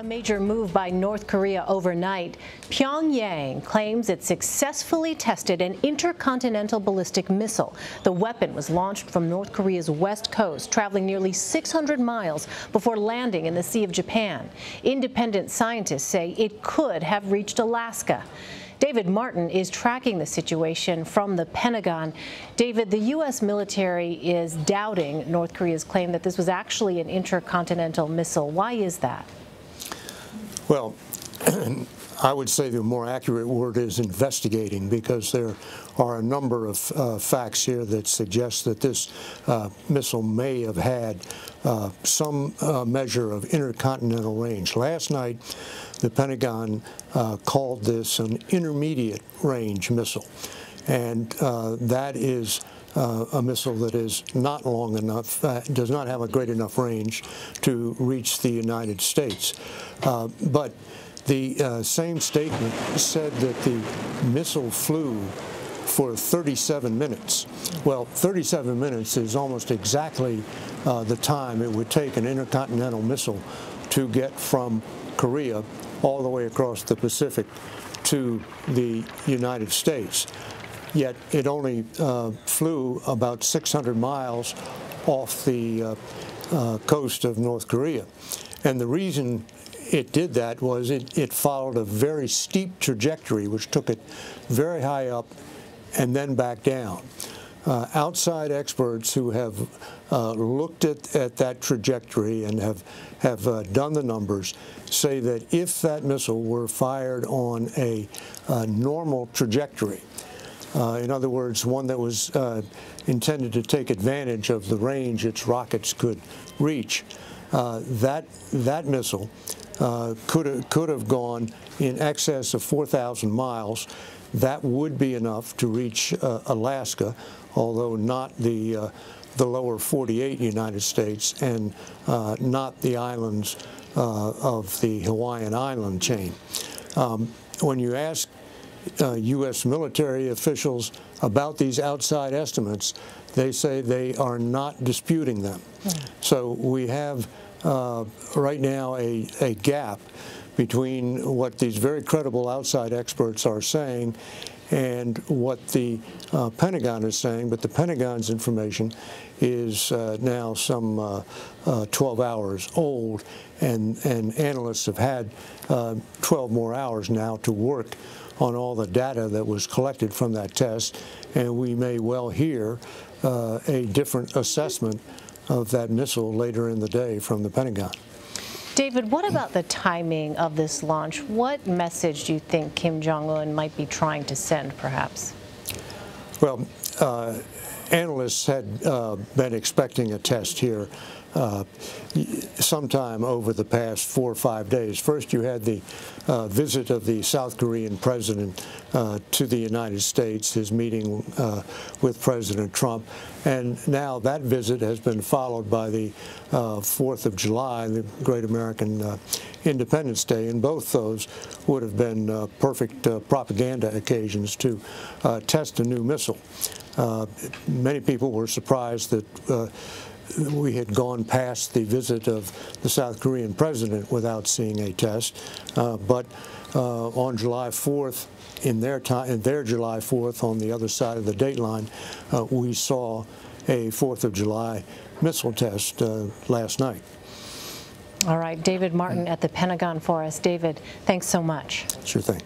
major move by North Korea overnight. Pyongyang claims it successfully tested an intercontinental ballistic missile. The weapon was launched from North Korea's west coast, traveling nearly 600 miles before landing in the Sea of Japan. Independent scientists say it could have reached Alaska. David Martin is tracking the situation from the Pentagon. David, the U.S. military is doubting North Korea's claim that this was actually an intercontinental missile. Why is that? Well, I would say the more accurate word is investigating, because there are a number of facts here that suggest that this missile may have had some measure of intercontinental range. Last night, the Pentagon called this an intermediate range missile, and that is a missile that is not long enough, does not have a great enough range to reach the United States. But the same statement said that the missile flew for 37 minutes. Well, 37 minutes is almost exactly the time it would take an intercontinental missile to get from Korea all the way across the Pacific to the United States. Yet it only flew about 600 miles off the coast of North Korea. And the reason it did that was it followed a very steep trajectory, which took it very high up and then back down. Outside experts who have looked at that trajectory and have done the numbers say that if that missile were fired on a normal trajectory, in other words, one that was intended to take advantage of the range its rockets could reach, that missile could have gone in excess of 4,000 miles. That would be enough to reach Alaska, although not the lower 48 United States and not the islands of the Hawaiian island chain. When you ask U.S. military officials about these outside estimates, they say they are not disputing them. So we have right now a gap between what these very credible outside experts are saying and what the Pentagon is saying. But the Pentagon's information is now some 12 hours old, and analysts have had 12 more hours now to work on all the data that was collected from that test, and we may well hear a different assessment of that missile later in the day from the Pentagon. David, what about the timing of this launch? What message do you think Kim Jong-un might be trying to send, perhaps? Well, analysts had been expecting a test here sometime over the past 4 or 5 days. First, you had the visit of the South Korean president to the United States, his meeting with President Trump, and now that visit has been followed by the 4th of July, the Great American Independence Day, and both those would have been perfect propaganda occasions to test a new missile. Many people were surprised that we had gone past the visit of the South Korean president without seeing a test, but on July 4th, in their July 4th, on the other side of the date line, we saw a 4th of July missile test last night. All right, David Martin at the Pentagon for us. David, thanks so much. Sure thing.